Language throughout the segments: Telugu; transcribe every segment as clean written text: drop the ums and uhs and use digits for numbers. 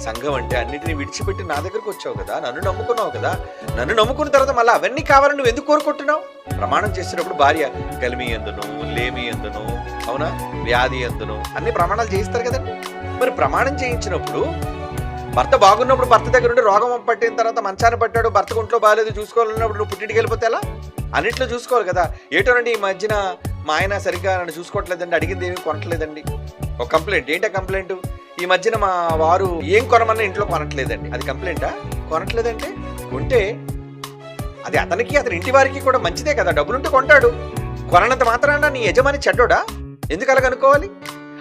సంఘం అంటే అన్నిటిని విడిచిపెట్టి నా దగ్గరకు వచ్చావు కదా, నన్ను నమ్ముకున్నావు కదా, నన్ను నమ్ముకున్న తర్వాత మళ్ళీ అవన్నీ కావాలని నువ్వు ఎందుకు కోరుకుంటున్నావు? ప్రమాణం చేసినప్పుడు భార్య కలిమి ఎందును, లేమి ఎందును, అవునా, వ్యాధి ఎందును అన్ని ప్రమాణాలు చేయిస్తారు కదండి. మరి ప్రమాణం చేయించినప్పుడు భర్త బాగున్నప్పుడు భర్త దగ్గర ఉండి రోగం పట్టిన తర్వాత మంచాన్ని పట్టాడు, భర్త ఒంట్లో బాగాలేదు చూసుకోవాలన్నప్పుడు నువ్వు పుట్టింటికి వెళ్ళిపోతే ఎలా? అన్నింటిలో చూసుకోవాలి కదా. ఏటోనండి ఈ మధ్యన మా ఆయన సరిగ్గా నన్ను చూసుకోవట్లేదండి, అడిగింది ఏమీ కొనట్లేదండి. ఒక కంప్లైంట్. ఏంటా కంప్లైంట్? ఈ మధ్యన మా వారు ఏం కొనమన్నా ఇంట్లో కొనట్లేదండి. అది కంప్లైంటా? కొనట్లేదంటే కొంటే అది అతనికి అతని ఇంటి వారికి కూడా మంచిదే కదా, డబ్బులుంటే కొంటాడు. కొననంత మాత్రాన నీ యజమాని చెడ్డోడా? ఎందుకు అలాగ అనుకోవాలి?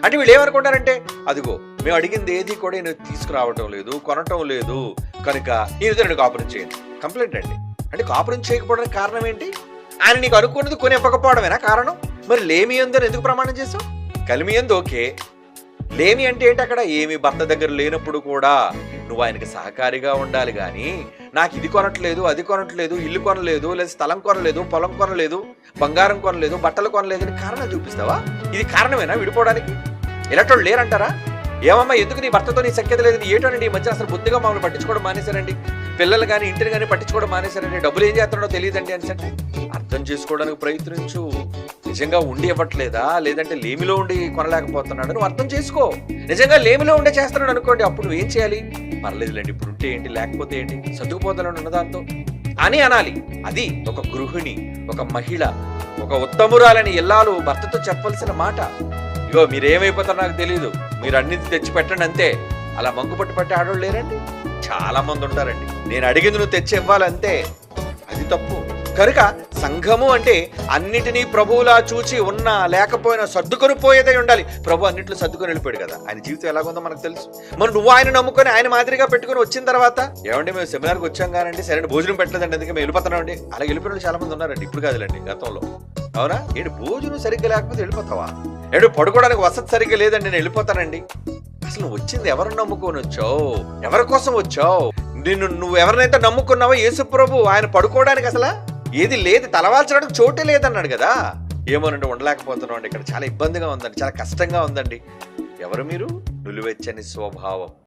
అంటే వీళ్ళు ఏమనుకుంటారంటే, అదిగో మేము అడిగింది ఏది కూడా నేను తీసుకురావటం లేదు, కొనటం లేదు, కనుక నేను కాపురం చేయను. కంప్లైంట్ అండి. అంటే కాపురం చేయకపోవడానికి కారణం ఏంటి? ఆయన నీకు అనుకున్నది కొని ఇవ్వకపోవడమేనా కారణం? మరి లేమి ఎందని ఎందుకు ప్రమాణం చేసావు? కలిమి ఎందు ఓకే, లేమి అంటే ఏంటి? అక్కడ ఏమి భర్త దగ్గర లేనప్పుడు కూడా నువ్వు ఆయనకి సహకారిగా ఉండాలి. కానీ నాకు ఇది కొనట్లేదు, అది కొనట్లేదు, ఇల్లు కొనలేదు, లేదా స్థలం కొనలేదు, పొలం కొనలేదు, బంగారం కొనలేదు, బట్టలు కొనలేదు అని కారణాలు చూపిస్తావా? ఇది కారణమేనా విడిపోవడానికి? ఇలాంటి లేరంటారా? ఏమమ్మా ఎందుకు నీ భర్తతో నీ సఖ్యత లేదు? ఏటోనండి ఈ మధ్య అసలు బుద్ధిగా మమ్మల్ని పట్టించుకోవడం మానేశారండి, పిల్లలు కానీ ఇంటిని కానీ పట్టించుకోవడం మానేశారండి, డబ్బులు ఏం చేస్తున్నాడో తెలియదండి అని అంటే అర్థం చేసుకోవడానికి ప్రయత్నించు. నిజంగా ఉండి ఇవ్వట్లేదా, లేదంటే లేమిలో ఉండి కొనలేకపోతున్నాడు, నువ్వు అర్థం చేసుకో. నిజంగా లేమిలో ఉండే చేస్తున్నాడు అనుకోండి, అప్పుడు నువ్వేం చేయాలి? పర్లేదులేండి, ఇప్పుడు ఉంటే ఏంటి, లేకపోతే ఏంటి, సర్దుకుపోతాను ఉన్నదాంతో అని అనాలి. అది ఒక గృహిణి, ఒక మహిళ, ఒక ఉత్తమురాలని ఇల్లాలు భర్తతో చెప్పవలసిన మాట. ఇగో మీరేమైపోతారో నాకు తెలియదు, మీరు అన్నింటి తెచ్చి పెట్టండి అంతే. అలా మంగు పట్టి ఆడోళ్ళు లేరండి, చాలా మంది ఉంటారండి. నేను అడిగింది నువ్వు తెచ్చి ఇవ్వాలంతే, అది తప్పు. కనుక సంఘము అంటే అన్నిటినీ ప్రభువులా చూచి ఉన్నా లేకపోయినా సర్దుకొని పోయేదే ఉండాలి. ప్రభు అన్నింటిలో సర్దుకొని వెళ్ళిపోయాడు కదా, ఆయన జీవితం ఎలాగుందో మనకు తెలుసు. మరి నువ్వు ఆయన నమ్ముకొని ఆయన మాదిరిగా పెట్టుకుని వచ్చిన తర్వాత ఏమంటే మేము సెమినార్కి వచ్చాం కానండి, సరైన భోజనం పెట్టలేదండి, అందుకే మేము వెళ్ళిపోతున్నామండి. అలా వెళ్ళిపోయిన చాలా మంది ఉన్నారండి, ఇప్పుడు కాదులేండి, గతంలో. అవునా? ఏంటి భోజనం సరిగ్గా లేకపోతే వెళ్ళిపోతావా? ఏడు పడుకోవడానికి వసతి సరిగ్గా లేదండి, నేను వెళ్ళిపోతానండి. అసలు నువ్వు వచ్చింది ఎవరు నమ్ముకొని వచ్చావు? ఎవరి కోసం వచ్చావు? నువ్వు ఎవరినైతే నమ్ముకున్నావో యేసు ప్రభు, ఆయన పడుకోవడానికి అసలు ఏది లేదు, తలవాల్చడానికి చోటే లేదన్నాడు కదా. ఏమోనండి ఉండలేకపోతున్నాం అండి, ఇక్కడ చాలా ఇబ్బందిగా ఉందండి, చాలా కష్టంగా ఉందండి. ఎవరు మీరు? నులివెచ్చని స్వభావం.